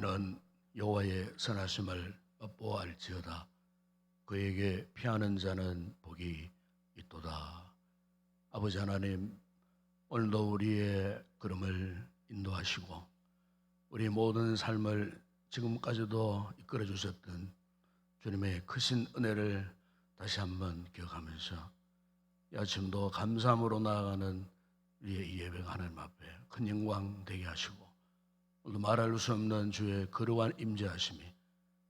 나는 여호와의 선하심을 맛보아알지어다. 그에게 피하는 자는 복이 있도다. 아버지 하나님, 오늘도 우리의 걸음을 인도하시고 우리 모든 삶을 지금까지도 이끌어 주셨던 주님의 크신 은혜를 다시 한번 기억하면서 이 아침도 감사함으로 나아가는 우리의 이 예배가 하나님 앞에 큰 영광 되게 하시고, 오늘도 말할 수 없는 주의 거룩한 임재하심이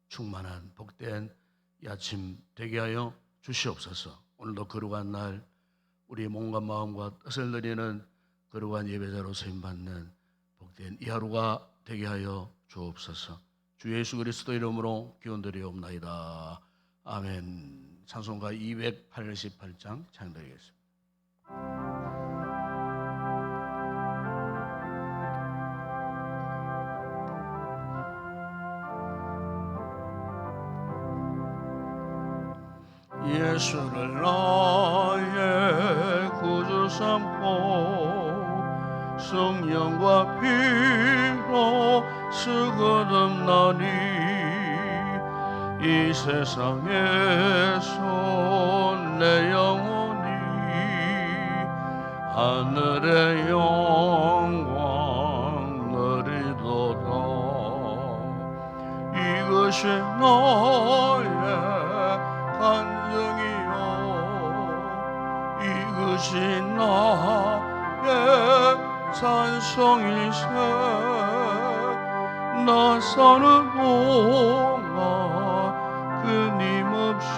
충만한 복된 이 아침 되게 하여 주시옵소서. 오늘도 거룩한 날 우리의 몸과 마음과 뜻을 드리는 거룩한 예배자로 세임받는 복된 이 하루가 되게 하여 주옵소서. 주 예수 그리스도 이름으로 기원드리옵나이다. 아멘. 찬송가 288장 찬양드리겠습니다. 예수를 나의 구주 삼고 성령과 피로 쓰거듭나니 이 세상에서 내 영혼이 하늘의 영광 누리도다. 이것이 나의 간증이요, 이것이 나의 찬송일세. 나 사는 동안 끊임없이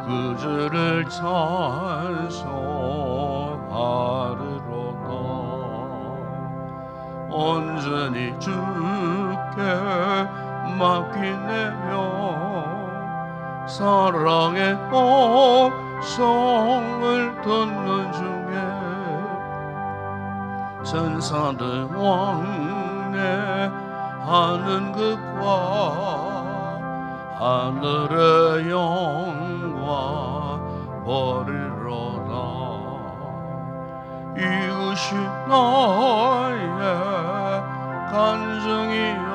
그 주를 찬송하리로다. 온전히 주께 맡기내며 사랑의 음성을 듣는 중에 천사들 왕래하는 것과 하늘의 영광 보리로다. 이것이 나의 간증이요,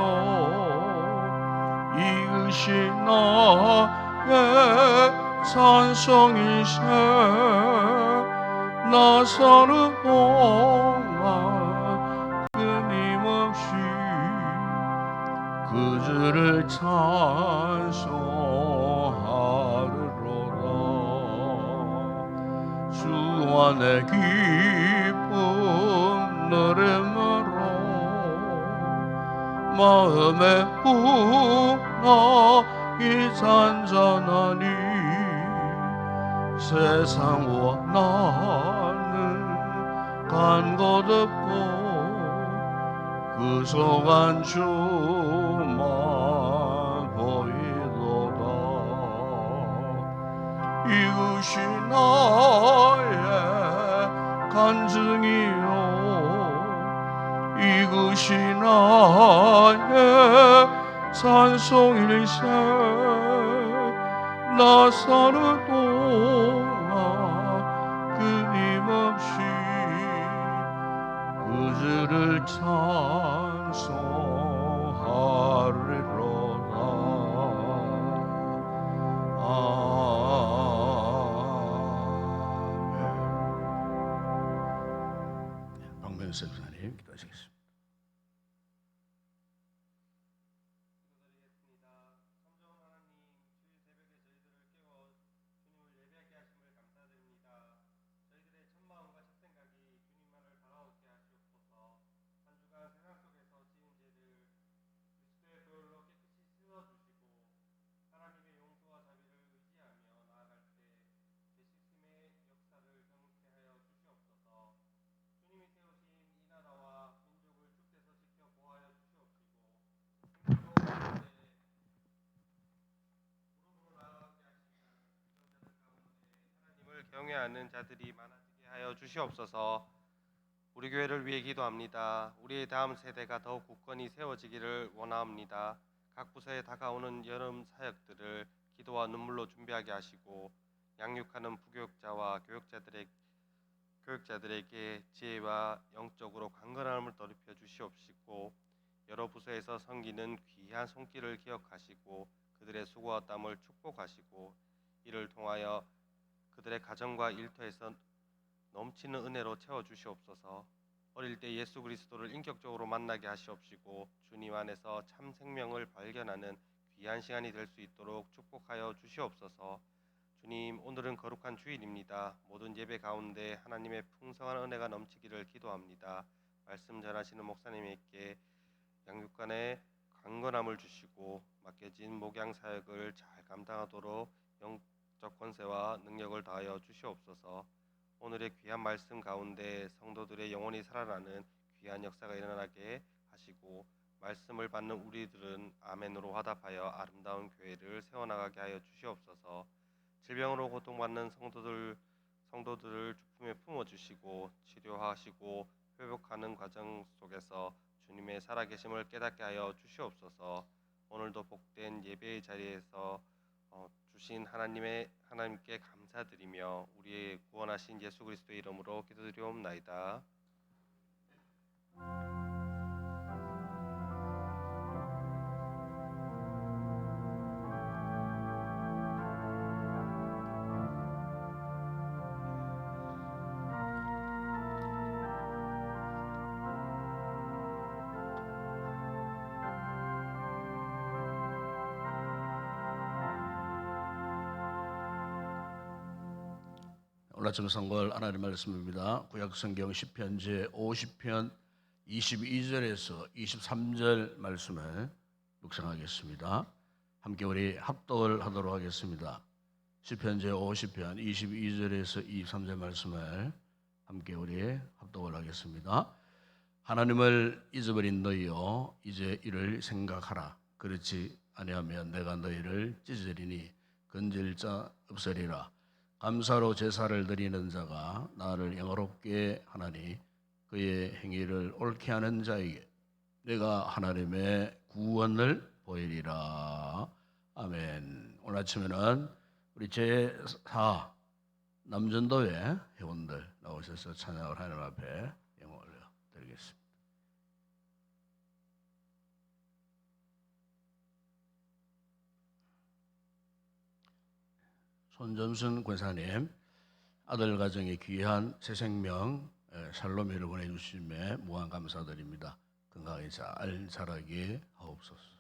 이것이 나의 찬송이세. 나 사는 동안 끊임없이 그 주를 찬송하리로다. 주 안에 기쁨 노래마로 마음의 풍랑이 잔잔하니 세상과 나는 간 곳 없고 그 속안 주만 보이도다. 이것이 나의 간증이요, 이것이 나의 찬송일세. 나 사는 동안 끊임없이 그 주를 찬송하리로다. 아멘. 박명수 목사님 기도하시겠습니다. 경외하는 자들이 많아지게 하여 주시옵소서. 우리 교회를 위해 기도합니다. 우리의 다음 세대가 더욱 굳건히 세워지기를 원하옵니다. 각 부서에 다가오는 여름 사역들을 기도와 눈물로 준비하게 하시고 양육하는 부교육자와 교육자들에게 지혜와 영적으로 강건함을 더럽혀 주시옵시고 여러 부서에서 섬기는 귀한 손길을 기억하시고 그들의 수고와 땀을 축복하시고 이를 통하여 그들의 가정과 일터에서 넘치는 은혜로 채워주시옵소서. 어릴 때 예수 그리스도를 인격적으로 만나게 하시옵시고 주님 안에서 참 생명을 발견하는 귀한 시간이 될 수 있도록 축복하여 주시옵소서. 주님, 오늘은 거룩한 주일입니다. 모든 예배 가운데 하나님의 풍성한 은혜가 넘치기를 기도합니다. 말씀 전하시는 목사님에게 양육간의 강건함을 주시고 맡겨진 목양 사역을 잘 감당하도록 영적 권세와 능력을 다하여 주시옵소서. 오늘의 귀한 말씀 가운데 성도들의 영혼이 살아나는 귀한 역사가 일어나게 하시고 말씀을 받는 우리들은 아멘으로 화답하여 아름다운 교회를 세워나가게 하여 주시옵소서. 질병으로 고통받는 성도들을 주품에 품어주시고 치료하시고 회복하는 과정 속에서 주님의 살아계심을 깨닫게 하여 주시옵소서. 오늘도 복된 예배의 자리에서 주신 하나님께 감사드리며 우리의 구원하신 예수 그리스도의 이름으로 기도드리옵나이다. 오늘 아침 선고할 하나님의 말씀입니다. 구약성경 시편 제50편 22절에서 23절 말씀을 묵상하겠습니다. 함께 우리 합독을 하도록 하겠습니다. 시편 제50편 22절에서 23절 말씀을 함께 우리 합독을 하겠습니다. 하나님을 잊어버린 너희여 이제 이를 생각하라. 그렇지 아니하면 내가 너희를 찢으리니 건질 자 없으리라. 감사로 제사를 드리는 자가 나를 영화롭게 하나니 그의 행위를 옳게 하는 자에게 내가 하나님의 구원을 보이리라. 아멘. 오늘 아침에는 우리 제4 남전도회 회원들 나오셔서 찬양을 하나님 앞에 영광을 드리겠습니다. 손전순 권사님, 아들 가정의 귀한 새 생명 샬롬이를 보내주심에 무한 감사드립니다. 건강히 잘 자라게 하옵소서.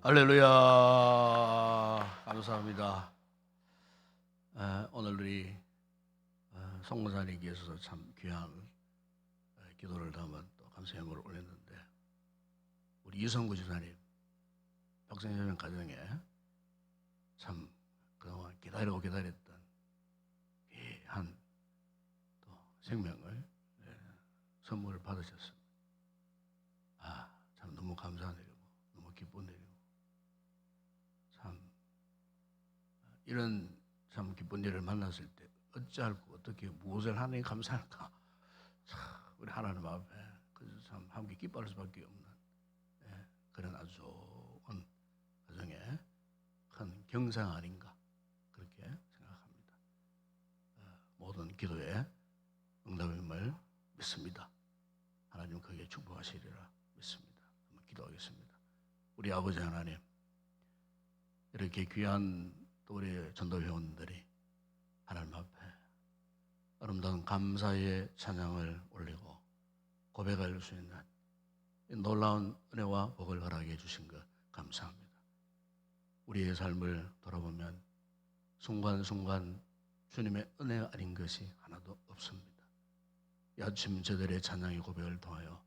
할렐루야. 감사합니다. 오늘 우리 송무사님께서 참 귀한 기도를 담은 또 감사 예물을 올렸는데, 우리 이성구 지사님 박성현 가정에 참 그동안 기다렸던 귀한 또 생명을 선물을 받으셨습니다. 참 너무 감사한 일이고 너무 기쁜 일이고, 참 이런 참 기쁜 일을 만났을 때 어찌할까, 어떻게 무엇을 하느니 감사할까. 참 우리 하나님 앞에 그래서 참 함께 기뻐할 수밖에 없는 그런 아주 좋은 가정에 큰 경상 아닌가, 그렇게 생각합니다. 모든 기도에 응답임을 믿습니다. 하나님 크게 축복하시리라 믿습니다. 한번 기도하겠습니다. 우리 아버지 하나님, 이렇게 귀한 또 우리 전도 회원들이 하나님 앞에 아름다운 감사의 찬양을 올리고 고백할 수 있는 이 놀라운 은혜와 복을 허락해 주신 것 감사합니다. 우리의 삶을 돌아보면 순간순간 주님의 은혜가 아닌 것이 하나도 없습니다. 이 아침 저들의 찬양의 고백을 통하여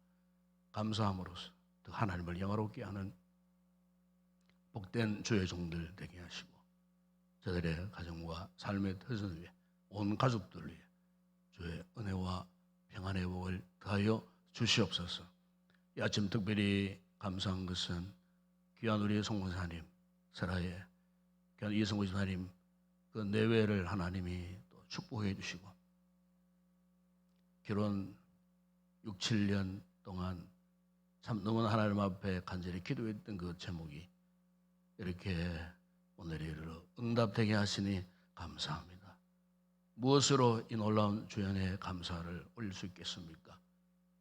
감사함으로써 더 하나님을 영화롭게 하는 복된 주의 종들 되게 하시고, 저들의 가정과 삶의 터전 위에 온 가족들 위해 주의 은혜와 평안의 복을 더하여 주시옵소서. 이 아침 특별히 감사한 것은 귀한 우리 송무사님, 설아의 귀한 이성구 지사님 그 내외를 하나님이 또 축복해 주시고, 결혼 6, 7년 동안 참 너무나 하나님 앞에 간절히 기도했던 그 제목이 이렇게 오늘에 이르러 응답되게 하시니 감사합니다. 무엇으로 이 놀라운 주연의 감사를 올릴 수 있겠습니까?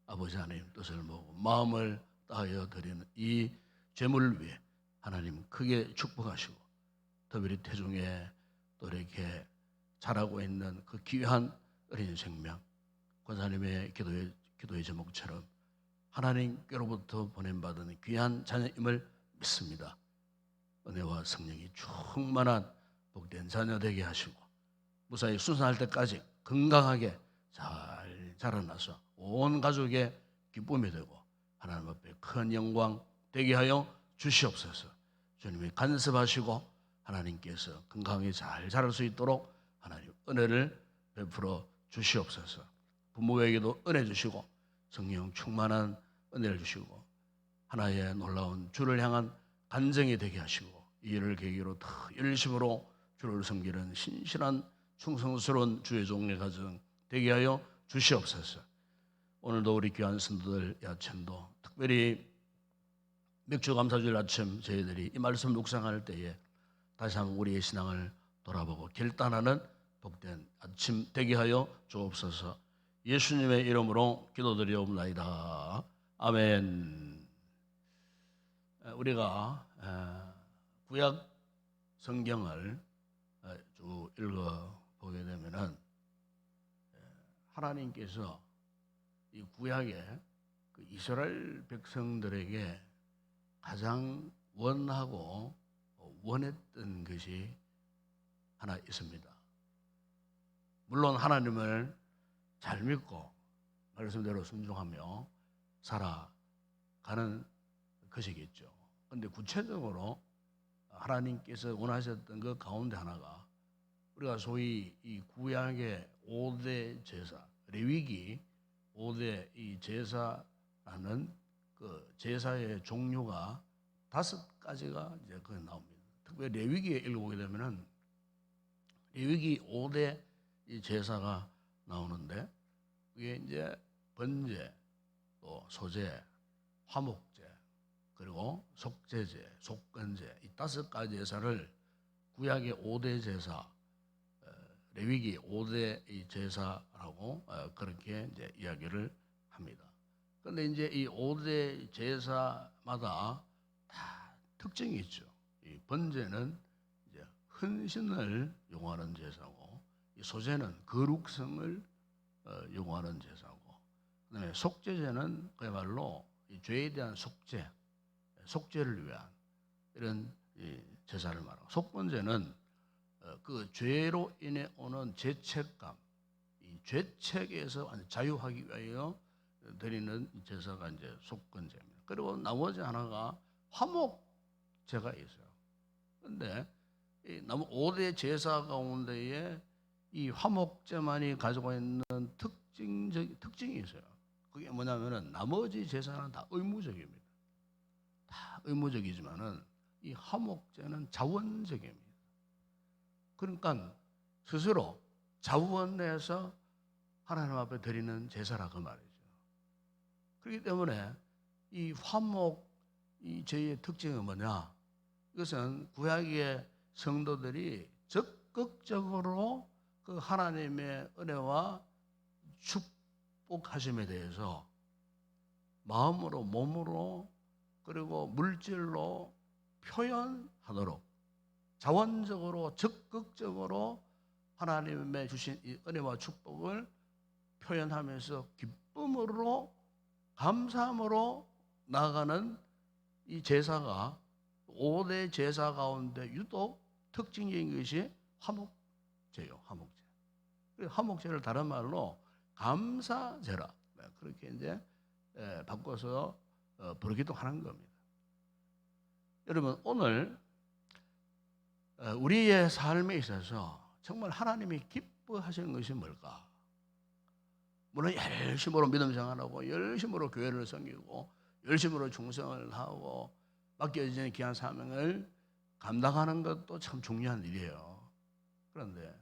아버지 하나님 뜻을 모으고 마음을 다하여 드리는 이 제물을 위해 하나님 크게 축복하시고, 특별히 태중에 또 이렇게 자라고 있는 그 귀한 어린 생명, 권사님의 기도의 제목처럼 하나님께로부터 보냄받은 귀한 자녀임을 믿습니다. 은혜와 성령이 충만한 복된 자녀 되게 하시고, 무사히 순산할 때까지 건강하게 잘 자라나서 온 가족의 기쁨이 되고 하나님 앞에 큰 영광 되게 하여 주시옵소서. 주님이 간섭하시고 하나님께서 건강하게 잘 자랄 수 있도록 하나님 은혜를 베풀어 주시옵소서. 부모에게도 은혜 주시고 성령 충만한 은혜를 주시고 하나의 놀라운 주를 향한 간증이 되게 하시고, 이 일을 계기로 더 열심으로 주를 섬기는 신실한 충성스러운 주의 종의 가정 되게 하여 주시옵소서. 오늘도 우리 귀한 성도들 야천도 특별히 맥주 감사주일 아침 저희들이 이 말씀 묵상할 때에 다시 한번 우리의 신앙을 돌아보고 결단하는 복된 아침 되게 하여 주옵소서. 예수님의 이름으로 기도드리옵나이다. 아멘. 우리가 구약 성경을 쭉 읽어보게 되면은 하나님께서 이 구약에 그 이스라엘 백성들에게 가장 원하고 원했던 것이 하나 있습니다. 물론 하나님을 잘 믿고 말씀대로 순종하며 살아가는 것이겠죠. 그런데 구체적으로 하나님께서 원하셨던 그 가운데 하나가 우리가 소위 이 구약의 5대 제사, 레위기 5대 이 제사라는 그 제사의 종류가 5가지가 이제 거기 나옵니다. 특별히 레위기에 읽어보게 되면은 레위기 5대 이 제사가 나오는데, 그게 이제 번제, 또 소제, 화목제, 그리고 속제제, 속건제, 이 5가지 제사를 구약의 5대 제사, 레위기 5대 이 제사라고 그렇게 이제 이야기를 합니다. 그런데 이제 이 5대 제사마다 다 특징이 있죠. 이 번제는 이제 헌신을 요구하는 제사고, 이 소제는 거룩성을 요구하는 제사고, 그다음에 속죄제는 그야말로 이 죄에 대한 속죄를 위한 이런 이 제사를 말하고, 속건제는 그 죄로 인해 오는 죄책감, 이 죄책에서 자유하기 위하여 드리는 제사가 이제 속건제입니다. 그리고 나머지 하나가 화목제가 있어요. 그런데 이 5대 제사 가운데에 이 화목제만이 가지고 있는 특징이 있어요. 그게 뭐냐면은 나머지 제사는 다 의무적입니다. 다 의무적이지만은 이 화목제는 자원적입니다. 그러니까 스스로 자원해서 하나님 앞에 드리는 제사라 그 말이죠. 그렇기 때문에 이 화목 이 제의 특징은 뭐냐? 이것은 구약의 성도들이 적극적으로 그 하나님의 은혜와 축복하심에 대해서 마음으로, 몸으로, 그리고 물질로 표현하도록 자원적으로, 적극적으로 하나님의 주신 이 은혜와 축복을 표현하면서 기쁨으로, 감사함으로 나아가는 이 제사가 5대 제사 가운데 유독 특징적인 것이 화목제요. 화목제. 화목제를 다른 말로 감사제라, 그렇게 이제 바꿔서 부르기도 하는 겁니다. 여러분, 오늘 우리의 삶에 있어서 정말 하나님이 기뻐하시는 것이 뭘까? 물론 열심으로 믿음 생활하고 열심으로 교회를 섬기고 열심으로 충성을 하고 맡겨진 귀한 사명을 감당하는 것도 참 중요한 일이에요. 그런데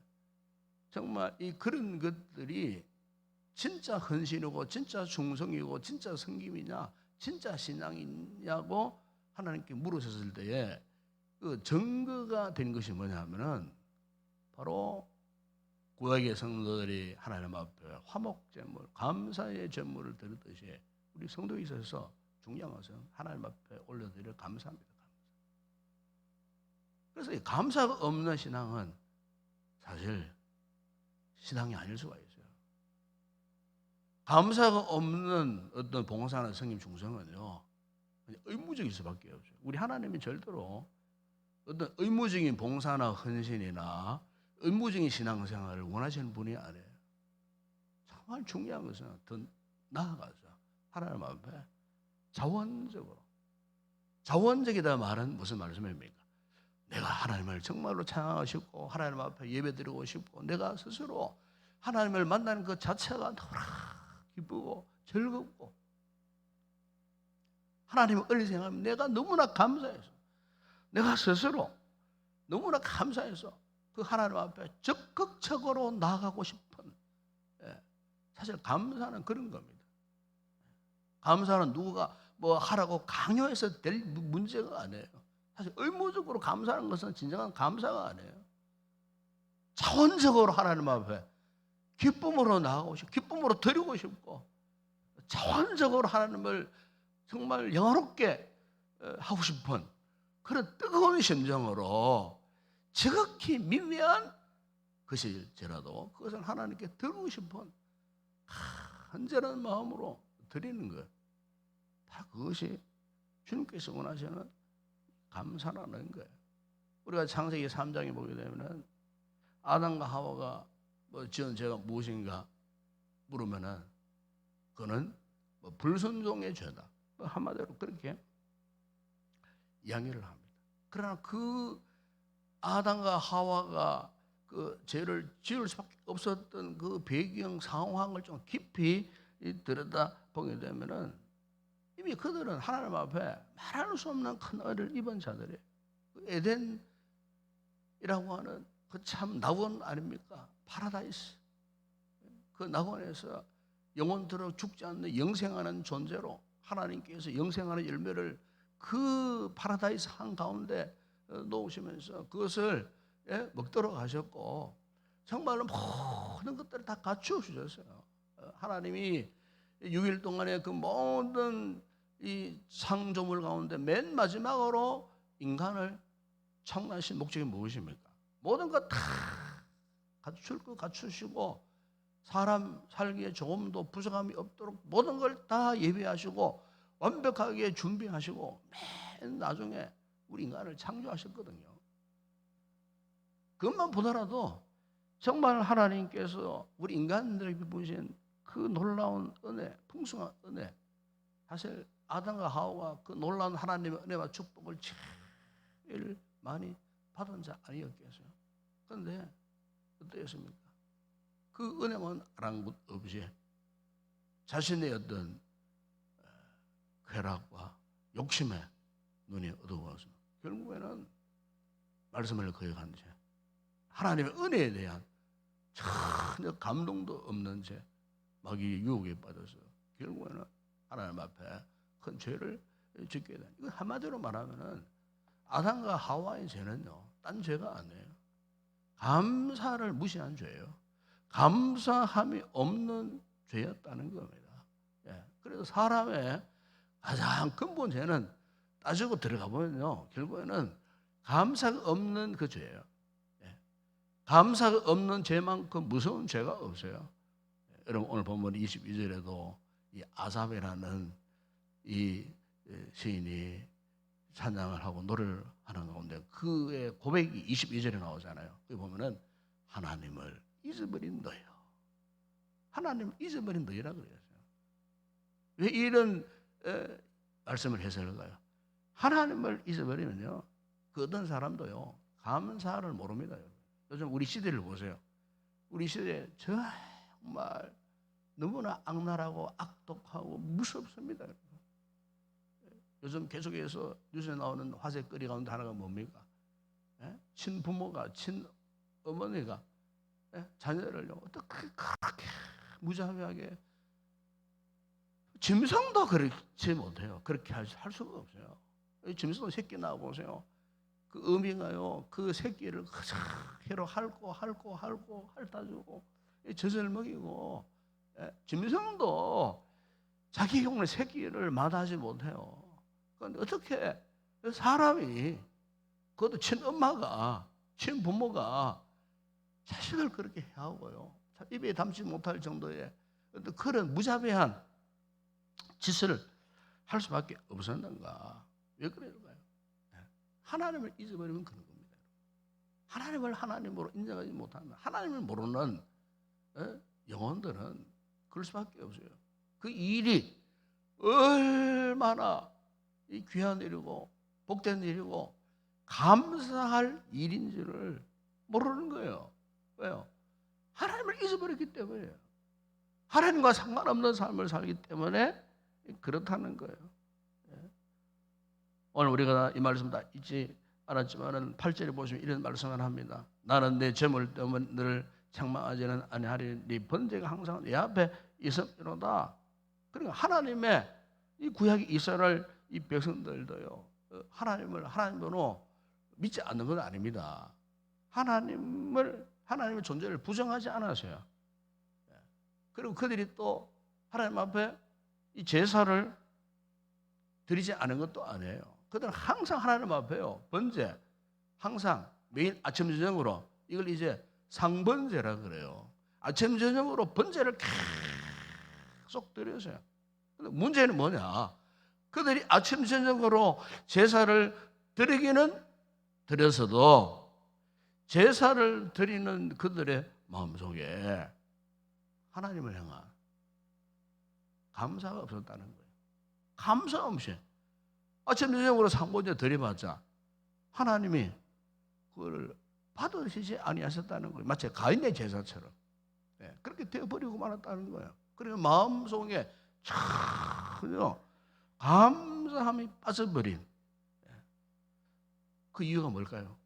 정말 이 그런 것들이 진짜 헌신이고 진짜 충성이고 진짜 섬김이냐, 진짜 신앙이냐고 하나님께 물으셨을 때에 그 증거가 된 것이 뭐냐면은 바로 구약의 성도들이 하나님 앞에 화목제물, 감사의 제물을 드렸듯이 우리 성도에 있어서 중요한 것은 하나님 앞에 올려드릴 감사입니다. 그래서 이 감사가 없는 신앙은 사실 신앙이 아닐 수가 있어요. 감사가 없는 어떤 봉사나 성김 충성은요, 의무적일 수밖에 없어요. 우리 하나님이 절대로 어떤 의무적인 봉사나 헌신이나 의무적인 신앙생활을 원하시는 분이 아니에요. 정말 중요한 것은 더 나아가서 하나님 앞에 자원적이다 말은 무슨 말씀입니까? 내가 하나님을 정말로 찬양하고 싶고 하나님 앞에 예배드리고 싶고 내가 스스로 하나님을 만나는 것 자체가 너무나 기쁘고 즐겁고 하나님을 은혜 생각하면 내가 너무나 감사해서 내가 스스로 너무나 감사해서 그 하나님 앞에 적극적으로 나아가고 싶은, 사실 감사는 그런 겁니다. 감사는 누가 뭐 하라고 강요해서 될 문제가 아니에요. 사실 의무적으로 감사하는 것은 진정한 감사가 아니에요. 자원적으로 하나님 앞에 기쁨으로 나아가고 싶고 기쁨으로 드리고 싶고 자원적으로 하나님을 정말 영화롭게 하고 싶은 그런 뜨거운 심정으로 지극히 미미한 것일지라도 그것을 하나님께 드리고 싶은 간절한 마음으로 드리는 것, 다 그것이 주님께서 원하시는 감사라는 거예요. 우리가 창세기 3장에 보게 되면 아담과 하와가 뭐 지은 죄가 무엇인가 물으면은 그는 뭐 불순종의 죄다, 뭐 한마디로 그렇게 이야기를 합니다. 그러나 그 아담과 하와가 그 죄를 지을 수밖에 없었던 그 배경 상황을 좀 깊이 들여다 보게 되면은 이미 그들은 하나님 앞에 말할 수 없는 큰 은혜를 입은 자들이에요. 그 에덴이라고 하는 그 참 낙원 아닙니까? 파라다이스. 그 낙원에서 영원토록 죽지 않는 영생하는 존재로 하나님께서 영생하는 열매를 그 파라다이스 한가운데 놓으시면서 그것을 먹도록 하셨고 정말로 모든 것들을 다 갖추어 주셨어요. 하나님이 6일 동안에 그 모든 이 창조물 가운데 맨 마지막으로 인간을 창조하신 목적이 무엇입니까? 모든 것 다 갖출 것 갖추시고 사람 살기에 조금도 부족함이 없도록 모든 걸 다 예비하시고 완벽하게 준비하시고 맨 나중에 우리 인간을 창조하셨거든요. 그것만 보더라도 정말 하나님께서 우리 인간들에게 보신 그 놀라운 은혜, 풍성한 은혜, 사실 아담과 하와가 그 놀라운 하나님의 은혜와 축복을 제일 많이 받은 자 아니었겠어요? 그런데 어떠했습니까? 그 은혜만 아랑곳 없이 자신의 어떤 쾌락과 욕심에 눈이 어두워서 결국에는 말씀을 거역한 채 하나님의 은혜에 대한 전혀 감동도 없는 채 마귀의 유혹에 빠져서 결국에는 하나님 앞에 큰 죄를 짓게 된. 이거 한마디로 말하면은 아담과 하와의 죄는요, 딴 죄가 아니에요. 감사를 무시한 죄예요. 감사함이 없는 죄였다는 겁니다. 예. 그래서 사람의 가장 근본 죄는 따지고 들어가 보면요, 결국에는 감사가 없는 그 죄예요. 예. 감사가 없는 죄만큼 무서운 죄가 없어요. 예. 여러분 오늘 본문 22절에도 이 아삽이라는 이 시인이 찬양을 하고 노래를 하는 가운데 그의 고백이 22절에 나오잖아요. 거기 보면은 하나님을 잊어버린 너요. 하나님을 잊어버린 너희라 그랬어요. 왜 이런 말씀을 해석할까요? 하나님을 잊어버리면요, 그 어떤 사람도요 감사를 모릅니다. 요즘 우리 시대를 보세요. 우리 시대에 정말 너무나 악랄하고 악독하고 무섭습니다. 요즘 계속해서 뉴스에 나오는 화제거리 가운데 하나가 뭡니까? 친부모가, 친어머니가 자녀를요 어떻게 그렇게 무자비하게, 짐승도 그렇지 못해요. 그렇게 할 수가 없어요. 짐승도 새끼 낳아보세요. 그 어미가요 그 새끼를 그대로 핥고 핥아 주고 젖을 먹이고, 짐승도 자기 형의 새끼를 마다하지 못해요. 그런데 어떻게 사람이, 그것도 친엄마가, 친부모가 자식을 그렇게 해하고요, 입에 담지 못할 정도의 어떤 그런 무자비한 짓을 할 수밖에 없었는가? 왜 그럴까요? 하나님을 잊어버리면 그런 겁니다. 하나님을 하나님으로 인정하지 못하면, 하나님을 모르는 영혼들은 그럴 수밖에 없어요. 그 일이 얼마나 귀한 일이고 복된 일이고 감사할 일인지를 모르는 거예요. 왜요? 하나님을 잊어버렸기 때문에요. 하나님과 상관없는 삶을 살기 때문에 그렇다는 거예요. 오늘 우리가 이 말씀 다 잊지 않았지만은 8절에 보시면 이런 말씀을 합니다. 나는 내 재물 때문에 너를 책망하지는 아니하리니 네 번제가 항상 내 앞에 있음이로다. 그러니까 하나님의 이 구약 이스라엘 이 백성들도요, 하나님을 하나님으로 믿지 않는 건 아닙니다. 하나님의 존재를 부정하지 않았어요. 그리고 그들이 또 하나님 앞에 이 제사를 드리지 않은 것도 아니에요. 그들은 항상 하나님 앞에요, 번제, 항상 매일 아침 저녁으로, 이걸 이제 상번제라 그래요. 아침 저녁으로 번제를 계속 드렸어요. 근데 문제는 뭐냐? 그들이 아침 저녁으로 제사를 드리기는 드렸어도 제사를 드리는 그들의 마음속에 하나님을 향한 감사가 없었다는 거예요. 감사 없이 아침 저녁으로 상번제 드려봤자 하나님이 그걸 받으시지 아니하셨다는 거예요. 마치 가인의 제사처럼 그렇게 되어버리고 말았다는 거예요. 그리고 마음속에 전혀 감사함이 빠져버린 그 이유가 뭘까요?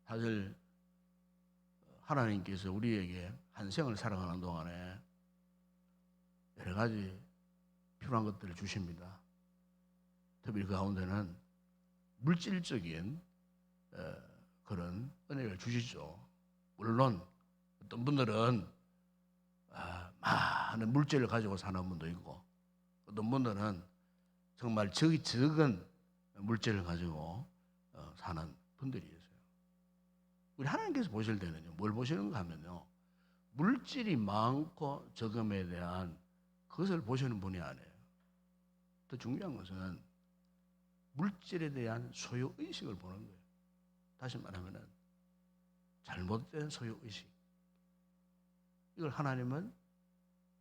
사실 하나님께서 우리에게 한 생을 살아가는 동안에 여러 가지 필요한 것들을 주십니다. 특히 그 가운데는 물질적인 그런 은혜를 주시죠. 물론 어떤 분들은 많은 물질을 가지고 사는 분도 있고, 어떤 분들은 정말 적은 물질을 가지고 사는 분들이 있어요. 우리 하나님께서 보실 때는요, 뭘 보시는가 하면요, 물질이 많고 적음에 대한 그것을 보시는 분이 아니에요. 더 중요한 것은 물질에 대한 소유의식을 보는 거예요. 다시 말하면 잘못된 소유의식. 이걸 하나님은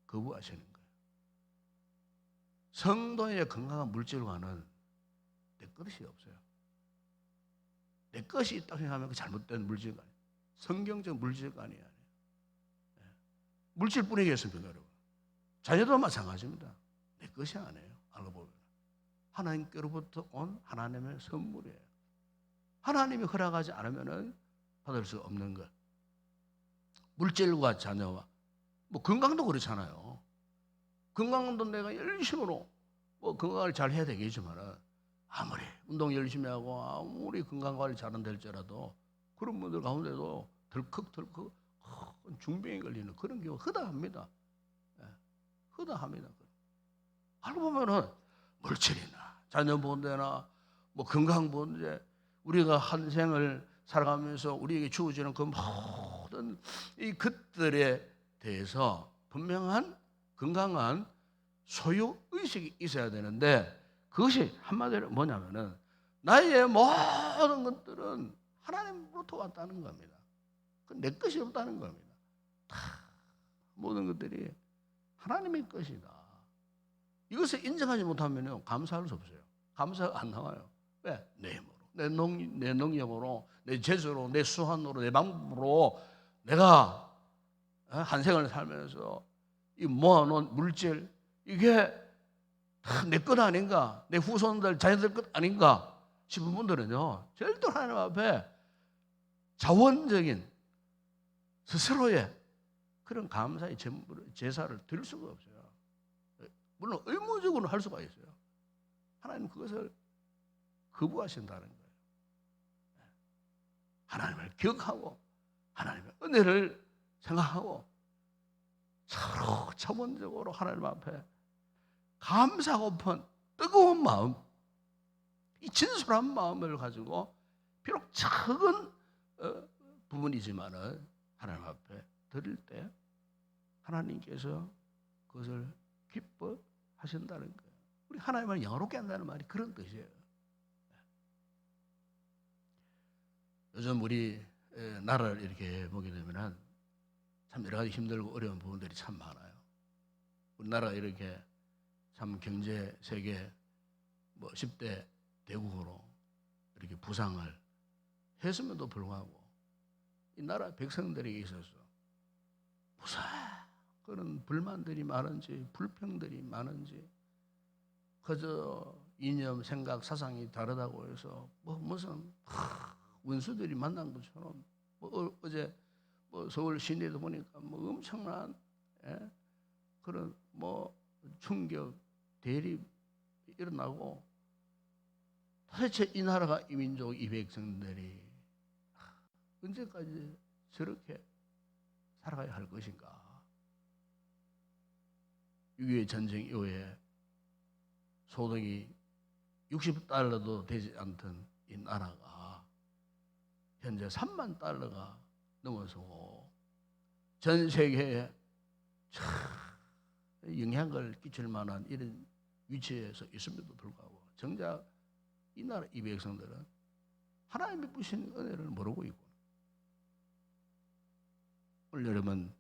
거부하시는 거예요. 성도의 건강한 물질과는 내 것이 없어요. 내 것이 있다고 생각하면 그 잘못된 물질가 아니에요. 성경적 물질관이 아니에요. 물질뿐이겠습니까, 여러분? 자녀도 마찬가지입니다. 내 것이 아니에요. 알고 보면 하나님께로부터 온 하나님의 선물이에요. 하나님이 허락하지 않으면 받을 수 없는 것. 물질과 자녀와 뭐 건강도 그렇잖아요. 건강도 내가 열심으로 뭐 건강을 잘 해야 되겠지만 아무리 운동 열심히 하고 아무리 건강 관리 잘한다 할지라도 그런 분들 가운데도 덜컥덜컥 중병에 걸리는 그런 경우가 허다합니다. 허다합니다. 알고 보면은 물질이나 자녀 문제나 뭐 건강 문제, 우리가 한 생을 살아가면서 우리에게 주어지는 그 모든 이 것들에 대해서 분명한 건강한 소유 의식이 있어야 되는데, 그것이 한마디로 뭐냐면은 나의 모든 것들은 하나님으로부터 왔다는 겁니다. 내 것이 없다는 겁니다. 다 모든 것들이 하나님의 것이다. 이것을 인정하지 못하면요, 감사할 수 없어요. 감사가 안 나와요. 왜? 내 힘으로, 내 능력으로, 내 재주로, 내 수완으로, 내 방법으로 내가 한 생을 살면서 이 모아놓은 물질, 이게 다 내 것 아닌가, 내 후손들, 자녀들 것 아닌가 싶은 분들은요, 절대 하나님 앞에 자원적인 스스로의 그런 감사의 제사를 드릴 수가 없어요. 물론 의무적으로 할 수가 있어요. 하나님 그것을 거부하신다는 거예요. 하나님을 기억하고 하나님의 은혜를 생각하고 서로 자원적으로 하나님 앞에 감사하고픈 뜨거운 마음, 이 진솔한 마음을 가지고 비록 작은 부분이지만은 하나님 앞에 드릴 때 하나님께서 그것을 기뻐하신다는 거예요. 우리 하나님을 영화롭게 한다는 말이 그런 뜻이에요. 요즘 우리 나라를 이렇게 보게 되면은 참 여러 가지 힘들고 어려운 부분들이 참 많아요. 우리나라가 이렇게 참 경제 세계 뭐 10대 대국으로 이렇게 부상을 했음에도 불구하고 이 나라 백성들에게 있어서 무슨 그런 불만들이 많은지 불평들이 많은지, 그저 이념, 생각, 사상이 다르다고 해서 뭐 무슨 원수들이 만난 것처럼 어제 뭐 서울 시내도 보니까 뭐 엄청난 그런 뭐 충격, 대립 일어나고, 도대체 이 나라가 이 민족, 이 백성들이 언제까지 저렇게 살아가야 할 것인가? 6.25 전쟁 이후에 소득이 $60도 되지 않던 이 나라가 현재 $30,000가 넘어서고 전 세계에 영향을 끼칠 만한 이런 위치에서 있음에도 불구하고 정작 이 나라 이 백성들은 하나님이 부신 은혜를 모르고 있고, 오늘 여러분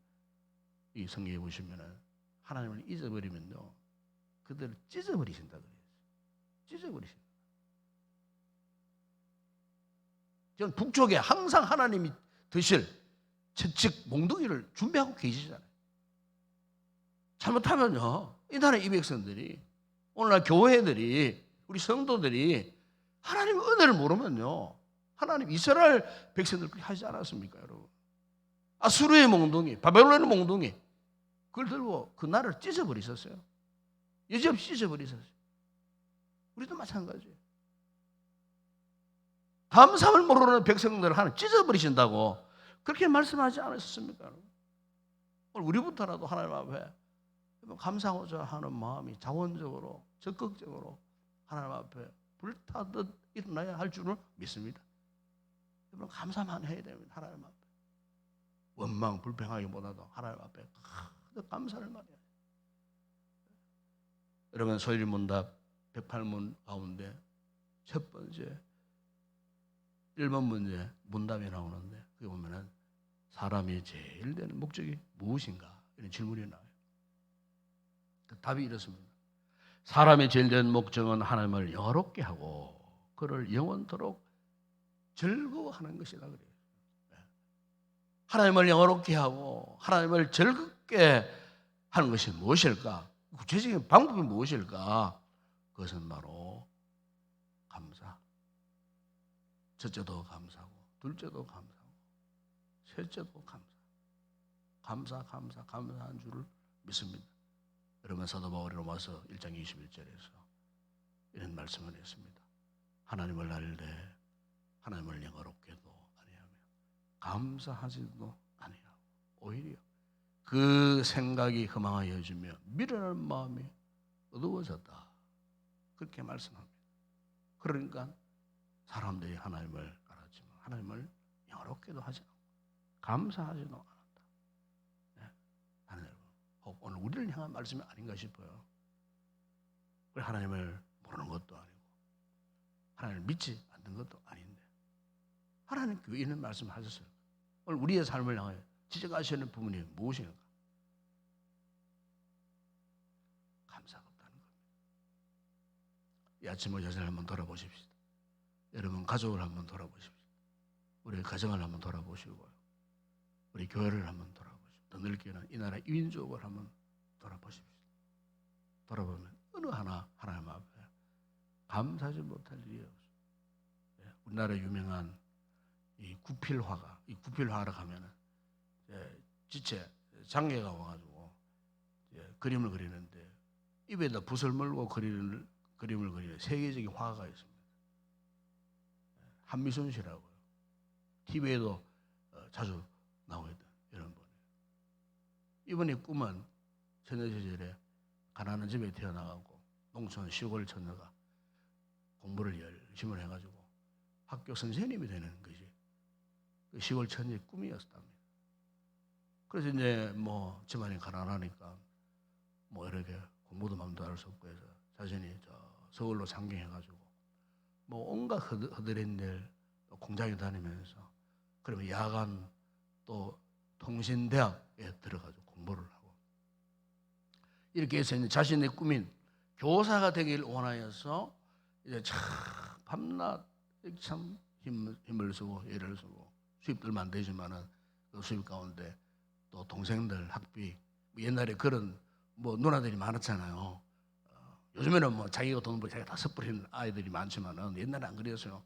이 성경에 보시면은 하나님을 잊어버리면요, 그들을 찢어버리신다 그래요. 찢어버리신다. 전 북쪽에 항상 하나님이 드실 즉 몽둥이를 준비하고 계시잖아요. 잘못하면요, 이 나라 이 백성들이, 오늘날 교회들이, 우리 성도들이 하나님의 은혜를 모르면요, 하나님 이스라엘 백성들 그렇게 하지 않았습니까, 여러분? 아수르의 몽둥이, 바벨론의 몽둥이, 그걸 들고 그 나라를 찢어버리셨어요. 여지없이 찢어버리셨어요. 우리도 마찬가지예요. 감사를 모르는 백성들을 하나님 찢어버리신다고 그렇게 말씀하지 않으셨습니까? 오늘 우리부터라도 하나님 앞에 감사하고자 하는 마음이 자원적으로, 적극적으로 하나님 앞에 불타듯 일어나야 할 줄을 믿습니다. 여러분, 감사만 해야 됩니다. 하나님 앞에 원망 불평하기보다도 하나님 앞에 감사를 많이 해요. 여러분, 소일문답 108문 가운데 첫 번째 1번 문제 문답이 나오는데 거기 보면은 사람이 제일 되는 목적이 무엇인가 이런 질문이 나와요. 그 답이 이렇습니다. 사람의 제일 되는 목적은 하나님을 영화롭게 하고 그를 영원토록 즐거워하는 것이다 그래요. 하나님을 영화롭게 하고 하나님을 즐겁게 하는 것이 무엇일까? 구체적인 방법이 무엇일까? 그것은 바로 감사. 첫째도 감사하고 둘째도 감사하고 셋째도 감사한 줄을 믿습니다. 여러분 사도 바울이 로마서 1장 21절에서 이런 말씀을 했습니다. 하나님을 알되 하나님을 영화롭게도 아니하며 감사하지도 아니하고 오히려 그 생각이 허망하여지며 미련한 마음이 어두워졌다. 그렇게 말씀합니다. 그러니까 사람들이 하나님을 알았지만 하나님을 영화롭게도 하지 않고 감사하지도 않았다. 네. 하나님 여러분, 오늘 우리를 향한 말씀이 아닌가 싶어요. 하나님을 모르는 것도 아니고 하나님을 믿지 않는 것도 아닌데 하나님께 왜 이런 말씀을 하셨어요? 오늘 우리의 삶을 향해 지적하시는 부분이 무엇인가? 감사가 없다는 겁니다. 이 아침 자신을 한번 돌아보십시오. 여러분 가족을 한번 돌아보십시오. 우리 가정을 한번 돌아보시고요. 우리 교회를 한번 돌아보십시오. 더 넓게는 이 나라 이민족을 한번 돌아보십시오. 돌아보면 어느 하나 하나님 앞에 감사하지 못할 일이 없어요. 우리나라 유명한 이 구필화가 이 구필화를 가면은 지체 장애가 와가지고 그림을 그리는데 입에다 붓을 물고 그림을 그리는 세계적인 화가가 있습니다. 한미순 씨라고요. TV에도 자주 나오던 이런 분이에요. 이분의 꿈은 처녀 시절에 가난한 집에 태어나가고 농촌 시골 처녀가 공부를 열심히 해가지고 학교 선생님이 되는 것이 그 시골 처녀의 꿈이었답니다. 그래서 이제 뭐 집안이 가난하니까 뭐 이렇게 공부도 마음대로 할 수 없고 해서 자신이 서울로 상경해가지고 뭐 온갖 허드렛 일 공장에 다니면서 그러면 야간 또 통신대학에 들어가서 공부를 하고 이렇게 해서 이제 자신의 꿈인 교사가 되길 원하여서 이제 참 밤낮 참 힘을 쓰고 애를 쓰고 수입들만 되지만은 그 수입 가운데 또 동생들 학비 옛날에 그런 뭐 누나들이 많았잖아요. 요즘에는 뭐 자기가 돈 벌고 자기가 다 써버리는 아이들이 많지만은 옛날에 안 그랬어요.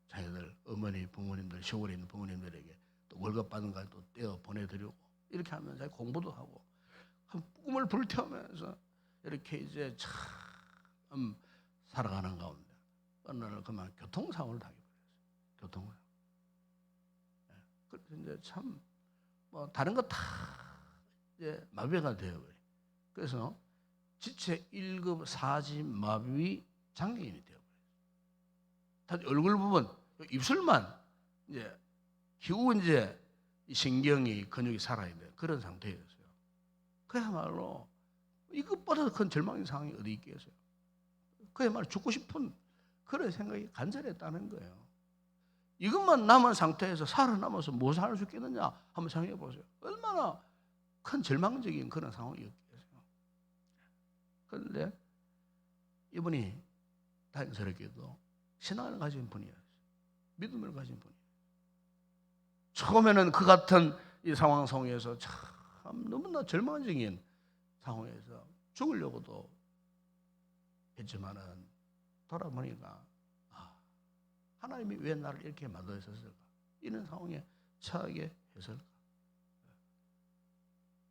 자기들 어머니 부모님들 시골에 있는 부모님들에게 또 월급 받은 거 또 떼어 보내드리고 이렇게 하면 자기 공부도 하고 꿈을 불태우면서 이렇게 이제 참 살아가는 가운데 어느 날 그만 교통사고를 당해버렸어요. 교통사고. 그래서 이제 참 뭐 다른 거 다 이제 마비가 되어버려. 그래서 지체 1급 4지 마비 장애인이 되어버려요. 다시 얼굴 부분, 입술만 이제 겨우 이제 신경이 근육이 살아있는 그런 상태였어요. 그야말로 이것보다 큰 절망의 상황이 어디 있겠어요. 그야말로 죽고 싶은 그런 생각이 간절했다는 거예요. 이것만 남은 상태에서 살아남아서 무엇을 할 수 있겠느냐 한번 생각해 보세요. 얼마나 큰 절망적인 그런 상황이었겠어요. 그런데 이분이 다행스럽게도 신앙을 가진 분이었어요. 믿음을 가진 분이에요. 처음에는 그 같은 이 상황 속에서 참 너무나 절망적인 상황에서 죽으려고도 했지만은 돌아보니까 하나님이 왜 나를 이렇게 만드셨을까? 이런 상황에 처하게 했을까?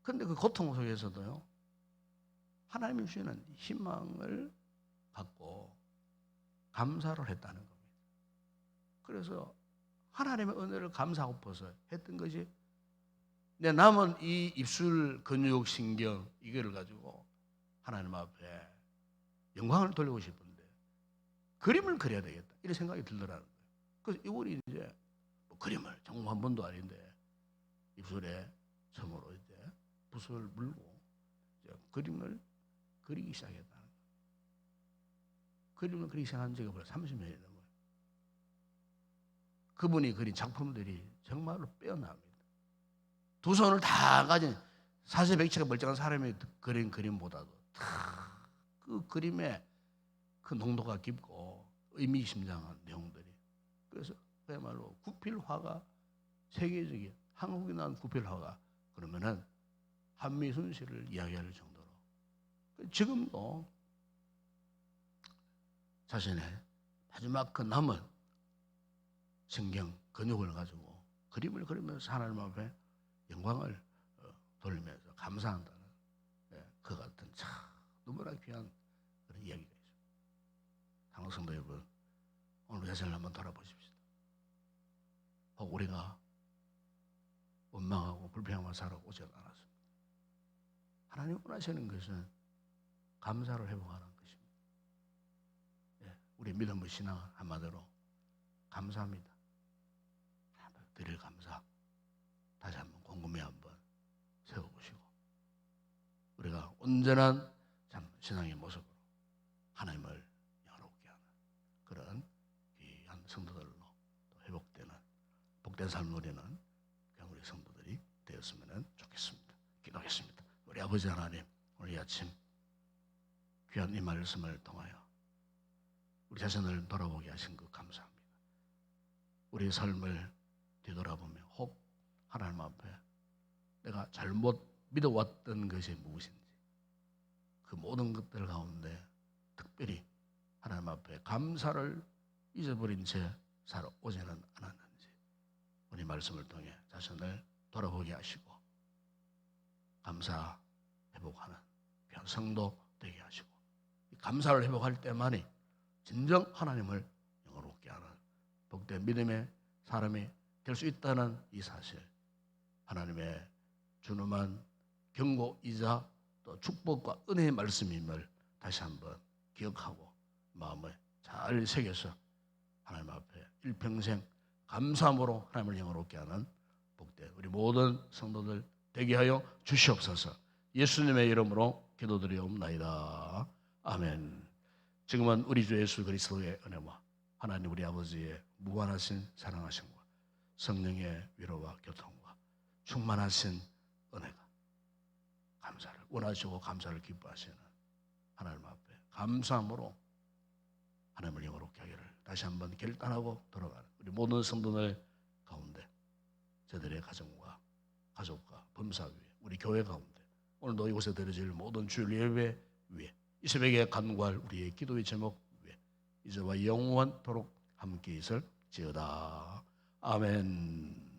그런데 그 고통 속에서도요, 하나님이 주시는 희망을 갖고 감사를 했다는 겁니다. 그래서 하나님의 은혜를 감사하고서 했던 것이 내 남은 이 입술 근육 신경 이거를 가지고 하나님 앞에 영광을 돌리고 싶은데 그림을 그려야 되겠다 이런 생각이 들더라는 거예요. 그래서 이분이 이제 뭐 그림을 정말 한 번도 아닌데 입술에 처음으로 이제 붓을 물고 이제 그림을 그리기 시작했다는 거예요. 그림을 그리기 시작한 지가 벌써 30년이 넘었어요. 그분이 그린 작품들이 정말로 빼어납니다. 두 손을 다 가진 사세백치가 멀쩡한 사람이 그린 그림보다도 그 그림에 그 농도가 깊고 의미심장한 내용들이, 그래서 그야말로 구필화가 세계적인, 한국이 난 구필화가 그러면은 한미순 씨를 이야기할 정도로 지금도 자신의 마지막 그 남은 성경 근육을 가지고 그림을 그리면서 하나님 앞에 영광을 돌리면서 감사한다는, 그 같은 참 너무나 귀한 그런 이야기가 있습니다. 사랑하는 성도 여러분, 오늘 자신을 한번 돌아보십시오. 혹 우리가 원망하고 불평하며 살아오지 않았습니다. 하나님 원하시는 것은 감사를 회복하는 것입니다. 우리 믿음의 신앙 한마디로 감사합니다. 드릴 감사 다시 한번 곰곰이 한번 세워보시고, 우리가 온전한 참 신앙의 모습으로 하나님을 영화롭게 하는 그런 귀한 성도들로 또 회복되는 복된 삶을 누리는 우리 성도들이 되었으면 좋겠습니다. 기도하겠습니다. 우리 아버지 하나님, 오늘 이 아침 귀한 이 말씀을 통하여 우리 자신을 돌아보게 하신 것 감사합니다. 우리의 삶을 뒤돌아보며 혹 하나님 앞에 내가 잘못 믿어왔던 것이 무엇인지, 그 모든 것들 가운데 특별히 하나님 앞에 감사를 잊어버린 채 살아오지는 않았는지 우리 말씀을 통해 자신을 돌아보게 하시고 감사 회복하는 귀한 성도 되게 하시고, 감사를 회복할 때만이 진정 하나님을 영화롭게 하는 복된 믿음의 사람이 될 수 있다는 이 사실, 하나님의 준엄한 경고이자 또 축복과 은혜의 말씀임을 다시 한번 기억하고 마음에 잘 새겨서 하나님 앞에 일평생 감사함으로 하나님을 영화롭게 하는 복된 우리 모든 성도들 되게 하여 주시옵소서. 예수님의 이름으로 기도드리옵나이다. 아멘. 지금은 우리 주 예수 그리스도의 은혜와 하나님 우리 아버지의 무한하신 사랑하심과 성령의 위로와 교통과 충만하신 은혜가, 감사를 원하시고 감사를 기뻐하시는 하나님 앞에 감사함으로 하나님을 영화롭게 하기를 다시 한번 결단하고 돌아가는 우리 모든 성도들 가운데, 저들의 가정과 가족과 범사 위에, 우리 교회 가운데, 오늘도 이곳에 드려질 모든 주일 예배 위에, 이 새벽에 간구할 우리의 기도의 제목 위에 이제와 영원토록 함께 있을지어다. 아멘.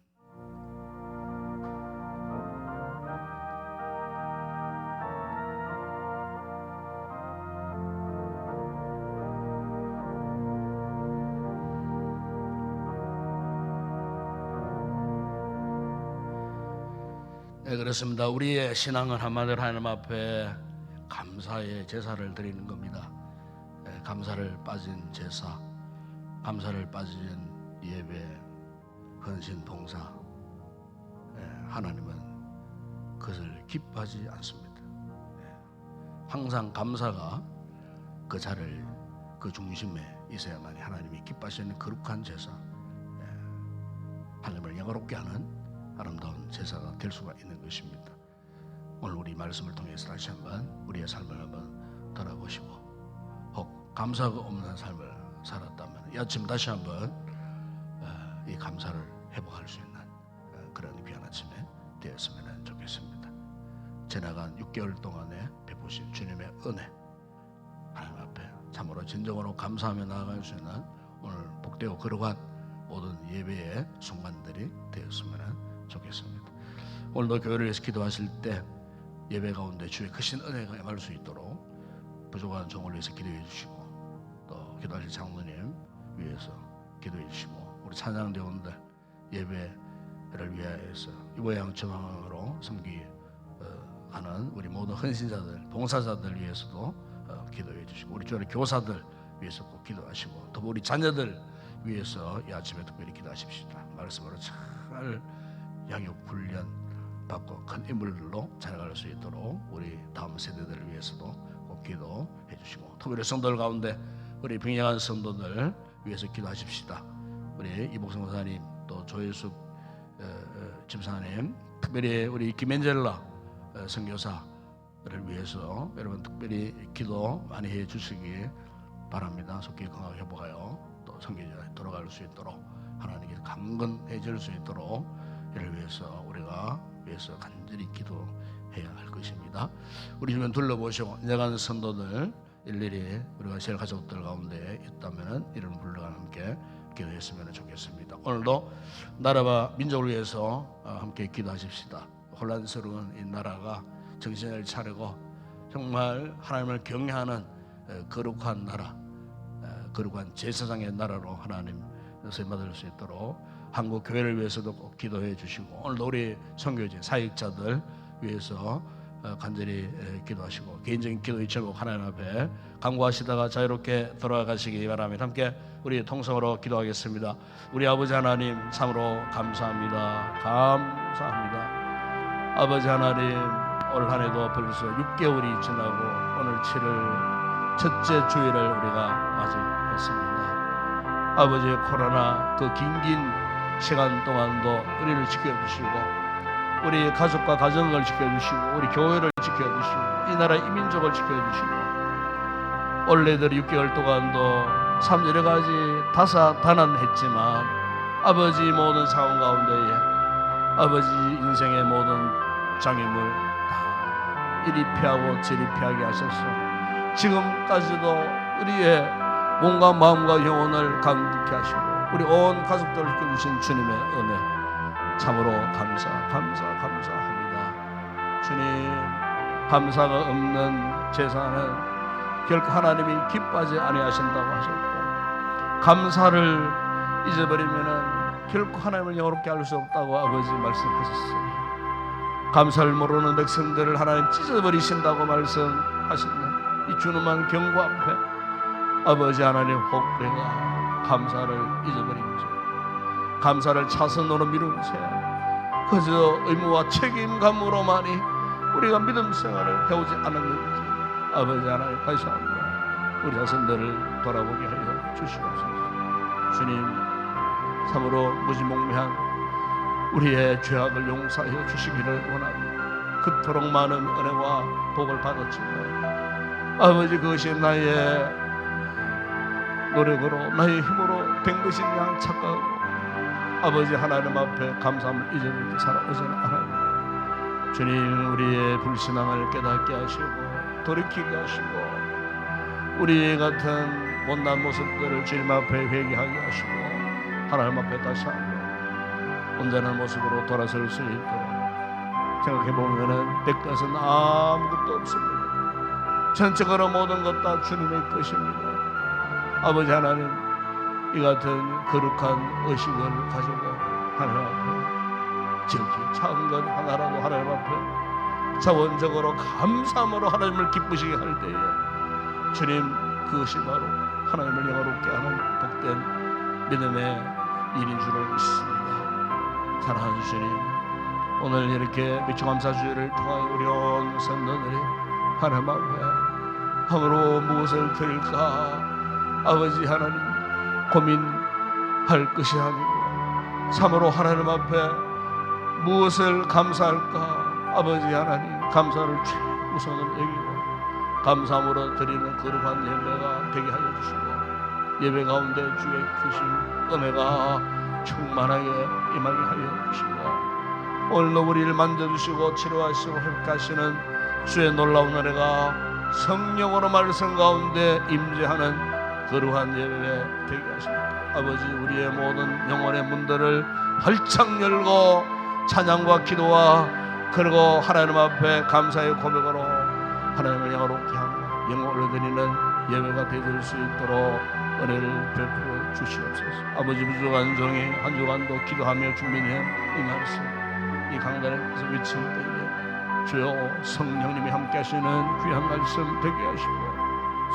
네, 그렇습니다. 우리의 신앙은 한마디로 하나님 앞에 감사의 제사를 드리는 겁니다. 감사를 빠진 제사, 감사를 빠진 예배, 헌신, 봉사, 하나님은 그것을 기뻐하지 않습니다. 항상 감사가 그 자를 그 중심에 있어야만이 하나님이 기뻐하시는 거룩한 제사, 하나님을 영화롭게 하는 아름다운 제사가 될 수가 있는 것입니다. 오늘 우리 말씀을 통해서 다시 한번 우리의 삶을 한번 돌아보시고, 혹 감사가 없는 삶을 살았다면 이 아침 다시 한번 이 감사를 회복할 수 있는 그런 귀한 아침에 되었으면 좋겠습니다. 지나간 6개월 동안에 베푸신 주님의 은혜, 하나님 앞에 참으로 진정으로 감사하며 나아갈 수 있는 오늘 복되고 거룩한 모든 예배의 순간들이 되었으면 좋겠습니다. 오늘도 교회를 위해서 기도하실 때 예배 가운데 주의 크신 은혜가 임할 수 있도록 부족한 종을 위해서 기도해 주시고, 또 기도하실 장로님 위해서 기도해 주시고, 우리 찬양대원들 예배를 위하여서 이모양처방으로 섬기하는 우리 모든 헌신자들, 봉사자들 위해서도 기도해 주시고, 우리 교회 교사들 위해서 꼭 기도하시고, 또 우리 자녀들 위해서 이 아침에 특별히 기도하십시다. 말씀으로 잘 양육 훈련 받고 큰 인물들로 자라갈 수 있도록 우리 다음 세대들을 위해서도 꼭 기도해 주시고, 또 우리 성도들 가운데 우리 병양한 성도들 위해서 기도하십시다. 우리 이복성 목사님 또 조혜숙 집사님, 특별히 우리 김엔젤라 선교사를 위해서 여러분 특별히 기도 많이 해주시기 바랍니다. 속히 건강 회복하여 또 선교지에 돌아갈 수 있도록 하나님께 강건해질 수 있도록 이를 위해서 우리가 간절히 기도해야 할 것입니다. 우리 주변 둘러보시고 내간 선도들 일일이 우리가 제 가족들 가운데 있다면 이런 분들과 함께 기도했으면 좋겠습니다. 오늘도 나라와 민족을 위해서 함께 기도하십시다. 혼란스러운 이 나라가 정신을 차리고 정말 하나님을 경외하는 거룩한 나라, 거룩한 제사장의 나라로 하나님 쓰임받을 수 있도록 한국 교회를 위해서도 꼭 기도해 주시고 오늘도 우리 선교지 사역자들 위해서 간절히 기도하시고 개인적인 기도의 제목 하나님 앞에 간구하시다가 자유롭게 돌아가시기 바랍니다. 함께 우리 통성으로 기도하겠습니다. 우리 아버지 하나님 참으로 감사합니다. 감사합니다. 아버지 하나님 올 한 해도 벌써 6개월이 지나고 오늘 7월 첫째 주일을 우리가 맞이했습니다. 아버지의 코로나 그 긴긴 시간 동안도 우리를 지켜주시고 우리 가족과 가정을 지켜주시고 우리 교회를 지켜주시고 이 나라 이민족을 지켜주시고 올해들 6개월 동안도 참 여러 가지 다사다난했지만 아버지 모든 상황 가운데에 아버지 인생의 모든 장애물 다 이리 피하고 저리 피하게 하셔서 지금까지도 우리의 몸과 마음과 영혼을 강득케 하시고 우리 온 가족들을 지켜주신 주님의 은혜 참으로 감사합니다. 주님 감사가 없는 제사는 결코 하나님이 기뻐하지 아니하신다고 하셨고 감사를 잊어버리면 결코 하나님을 영화롭게 할 수 없다고 아버지 말씀하셨으니 감사를 모르는 백성들을 하나님 찢어버리신다고 말씀하시는 이 주님만 경고 앞에 아버지 하나님 혹 우리가 감사를 잊어버린 죄 감사를 차선으로 미룬 죄 그저 의무와 책임감으로만이 우리가 믿음 생활을 해오지 않았는지 아버지 하나님 다시 한번 우리 자신들을 돌아보게 하여 주시옵소서. 주님 참으로 무지몽매한 우리의 죄악을 용서하여 주시기를 원합니다. 그토록 많은 은혜와 복을 받았지만 아버지 그것이 나의 노력으로 나의 힘으로 된 것인 양 착각하고 아버지 하나님 앞에 감사함을 잊어버리고 살아오지는 않아요. 주님 우리의 불신앙을 깨닫게 하시고 돌이키게 하시고 우리 같은 못난 모습들을 주님 앞에 회개하게 하시고 하나님 앞에 다시 한번 온전한 모습으로 돌아설 수 있도록 생각해보면 백것은 아무것도 없습니다. 전적으로 모든 것 다 주님의 것입니다. 아버지 하나님 이 같은 거룩한 의식을 가지고 하나님 앞에 지극히 작은 것 하나라도 하나님 앞에 자원적으로 감사함으로 하나님을 기쁘시게 할 때에 주님 그것이 바로 하나님을 영화롭게 하는 복된 믿음의 일인 줄을 믿습니다. 사랑하는 주님 오늘 이렇게 미추감사주의를 통하여 우리 온 성도들이 하나님 앞에 함으로 무엇을 드릴까 아버지 하나님 고민할 것이 아니고 참으로 하나님 앞에 무엇을 감사할까 아버지 하나님 감사를 최우선으로 여기고 감사함으로 드리는 거룩한 예배가 되게 하여 주시고 예배 가운데 주의 크신 은혜가 충만하게 임하게 하여 주시고 오늘도 우리를 만져주시고 치료하시고 회복하시는 주의 놀라운 은혜가 성령으로 말씀 가운데 임재하는 거룩한 예배 되게 하시고 아버지 우리의 모든 영혼의 문들을 활짝 열고 찬양과 기도와 그리고 하나님 앞에 감사의 고백으로 하나님을 영화롭게 하고 영광을 올려드리는 예배가 되어질 수 있도록 은혜를 베풀어 주시옵소서. 아버지 부족한 종이 한 주간도 기도하며 준비된 이 말씀 이 강단에서 미칠 때에 주여 성령님이 함께 하시는 귀한 말씀 되게 하시고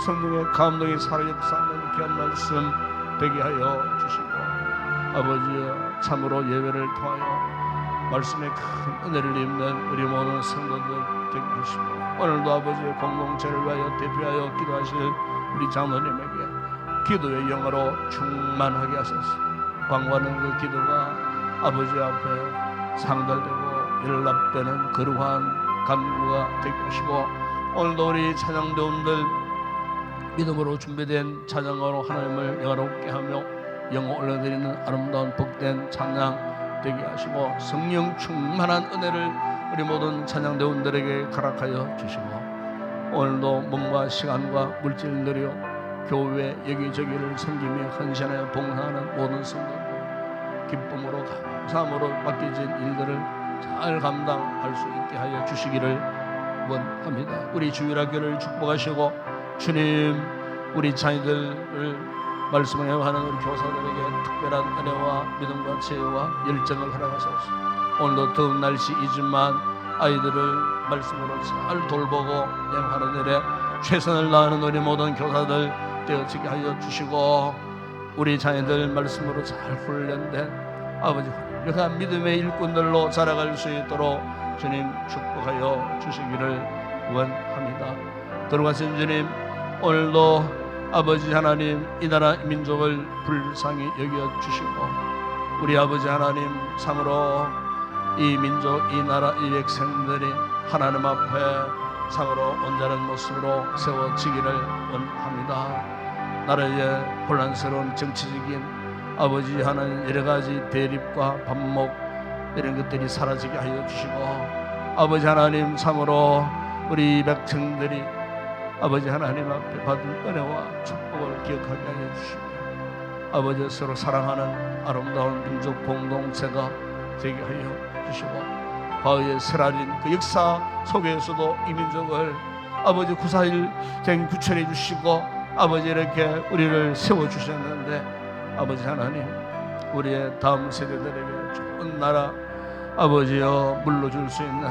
성령의 감동이 살아 역사하는 귀한 말씀 되게 하여 주시고 아버지 참으로 예배를 통하여 말씀의 큰 은혜를 입는 우리 모든 성도들 되게 하시고 오늘도 아버지의 공동체를 위하여 대표하여 기도하실 우리 장로님에게 기도의 영으로 충만하게 하소서. 광고하는 그 기도가 아버지 앞에 상달되고 연락되는 그러한 간구가 되게 하시고, 오늘도 우리 찬양대원들 믿음으로 준비된 찬양으로 하나님을 영화롭게 하며 영어 올려드리는 아름다운 복된 찬양 되게 하시고, 성령 충만한 은혜를 우리 모든 찬양대원들에게 허락하여 주시고, 오늘도 몸과 시간과 물질들이요 교회 여기저기를 섬기며 헌신하여 봉사하는 모든 성도들 기쁨으로 감사함으로 맡겨진 일들을 잘 감당할 수 있게 하여 주시기를 원합니다. 우리 주일학교를 축복하시고, 주님 우리 자녀들을 말씀을 해하는 우리 교사들에게 특별한 은혜와 믿음과 지혜와 열정을 허락하소서. 오늘도 더운 날씨이지만 아이들을 말씀으로 잘 돌보고 양하는 일에 최선을 다하는 우리 모든 교사들 되어지게 하여 주시고, 우리 자녀들 말씀으로 잘 훈련된 아버지 훌륭한 믿음의 일꾼들로 자라갈 수 있도록 주님 축복하여 주시기를 원합니다. 들어가신 주님, 오늘도 아버지 하나님 이 나라 민족을 불쌍히 여겨 주시고, 우리 아버지 하나님 참으로 이 민족 이 나라 이 백성들이 하나님 앞에 참으로 온전한 모습으로 세워지기를 원합니다. 나라의 혼란스러운 정치적인 아버지 하나님 여러 가지 대립과 반목 이런 것들이 사라지게 하여 주시고, 아버지 하나님 참으로 우리 백성들이 아버지 하나님 앞에 받은 은혜와 축복을 기억하게 하여 주시고, 아버지 서로 사랑하는 아름다운 민족 공동체가 되게 하여 주시고, 과거의 스라린 그 역사 속에서도 이 민족을 아버지 9.4일 구천해 주시고, 아버지 이렇게 우리를 세워주셨는데, 아버지 하나님 우리의 다음 세대들에게 좋은 나라 아버지여 물러줄 수 있는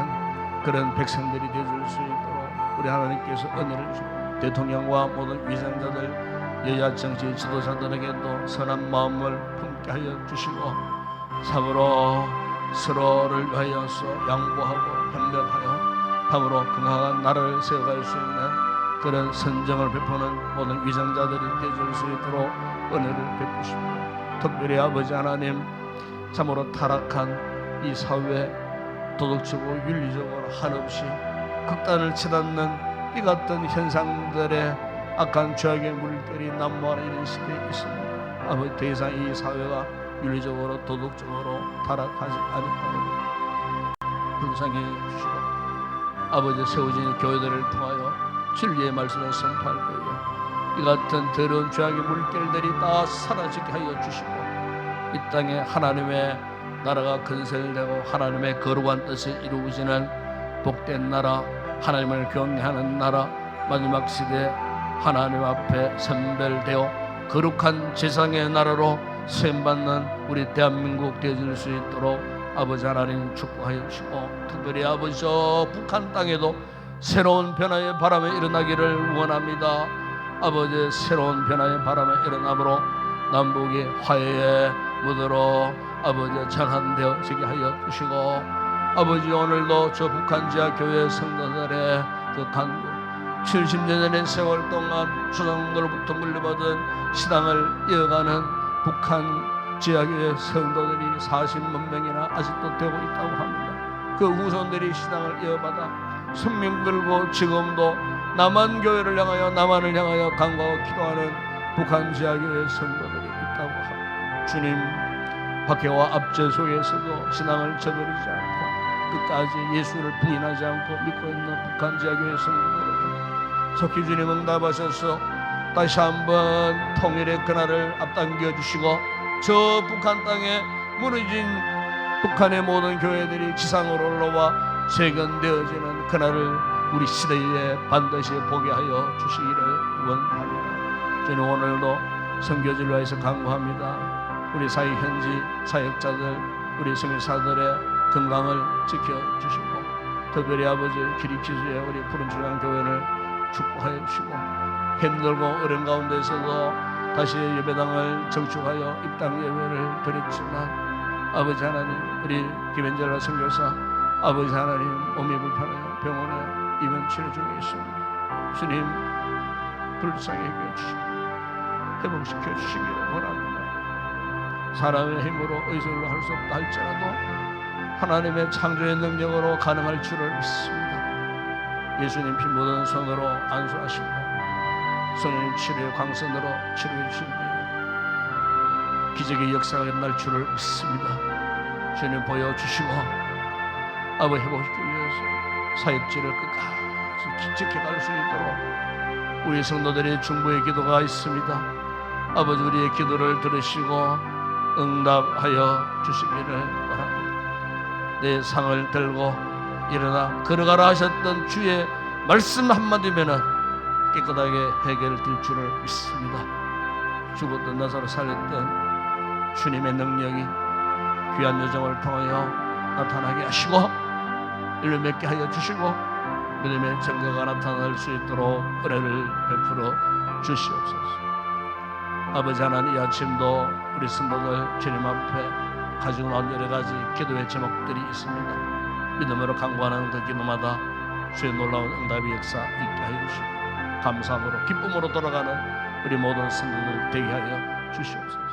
그런 백성들이 되어줄 수 있도록 우리 하나님께서 은혜를 주시고, 대통령과 모든 위정자들 여야 정치 지도자들에게도 선한 마음을 품게 하여 주시고, 참으로 서로를 위하여서 양보하고 협력하여 참으로 건강한 나라를 세워갈 수 있는 그런 선정을 베푸는 모든 위정자들이 되어줄 수 있도록 은혜를 베푸시고, 특별히 아버지 하나님 참으로 타락한 이 사회 도덕적으로 윤리적으로 한없이 극단을 치닫는 이 같은 현상들의 악한 죄악의 물결이 난무하는 이런 시대에 있습니다. 아버지 더 이상 이 사회가 윤리적으로 도덕적으로 타락하지 않았다고 불쌍히 주시고, 아버지 세워진 교회들을 통하여 진리의 말씀을 선포할 때에 이 같은 더러운 죄악의 물결들이 다 사라지게 하여 주시고, 이 땅에 하나님의 나라가 건설되고 하나님의 거룩한 뜻이 이루어지는 복된 나라, 하나님을 경외하는 나라, 마지막 시대 하나님 앞에 선별되어 거룩한 제상의 나라로 세움받는 우리 대한민국 되어질 수 있도록 아버지 하나님 축복하여 주시고, 특별히 아버지 저 북한 땅에도 새로운 변화의 바람이 일어나기를 원합니다. 아버지 새로운 변화의 바람이 일어나므로 남북이 화해의 무드로 아버지 전환되어지게 하여 주시고, 아버지 오늘도 저 북한 지하 교회 성도들의 그 간구, 70년 전의 세월 동안 조상들로부터 물려받은 신앙을 이어가는 북한 지하교회 성도들이 40만 명이나 아직도 되고 있다고 합니다. 그 후손들이 신앙을 이어받아 성명 들고 지금도 남한 교회를 향하여 남한을 향하여 간구하고 기도하는 북한 지하교회 성도들이 있다고 합니다. 주님, 박해와 압제 속에서도 신앙을 저버리지 않고 끝까지 예수를 부인하지 않고 믿고 있는 북한 지하교회 성도들에게 속히 주님 응답하셔서 다시 한번 통일의 그날을 앞당겨 주시고, 저 북한 땅에 무너진 북한의 모든 교회들이 지상으로 올라와 재건되어지는 그날을 우리 시대에 반드시 보게 하여 주시기를 원합니다. 주님, 오늘도 선교지를 위해서 간구합니다. 우리 사회 현지 사역자들, 우리 선교사들의 건강을 지켜주시고, 특별히 아버지 기립지주의 우리 푸른주간 교회를 축복하여 주시고, 힘들고 어려운 가운데서도 다시 예배당을 정축하여 입당 예배를 드렸지만, 아버지 하나님 우리 김현철 선교사 아버지 하나님 몸이 불편하여 병원에 입원 치료 중에 있습니다. 주님, 불쌍히 여겨 주시고 회복시켜 주시기를 원합니다. 사람의 힘으로 의술로 할 수 없다 할지라도 하나님의 창조의 능력으로 가능할 줄을 믿습니다. 예수님 피 묻은 손으로 안수하시고 성령 치료의 광선으로 치료해 주시니 기적의 역사가 일어날 줄을 믿습니다. 주님 보여주시고 아버지 회복시키기 위해서 사역지를 끝까지 지켜갈 수 있도록 우리 성도들의 중보의 기도가 있습니다. 아버지 우리의 기도를 들으시고 응답하여 주시기를 바랍니다. 내 상을 들고 일어나 걸어가라 하셨던 주의 말씀 한마디면은 깨끗하게 해결될 줄을 믿습니다. 죽었던 나사로 살렸던 주님의 능력이 귀한 여정을 통하여 나타나게 하시고 일을 맺게 하여 주시고 믿음의 증거가 나타날 수 있도록 은혜를 베풀어 주시옵소서. 아버지 하나님, 이 아침도 우리 성도들 주님 앞에 가지고 나온 여러 가지 기도의 제목들이 있습니다. 믿음으로 간구하는 그 기도마다 주의 놀라운 응답의 역사 있게 하여 주시고 감사함으로 기쁨으로 돌아가는 우리 모든 성도들 되게 하여 주시옵소서.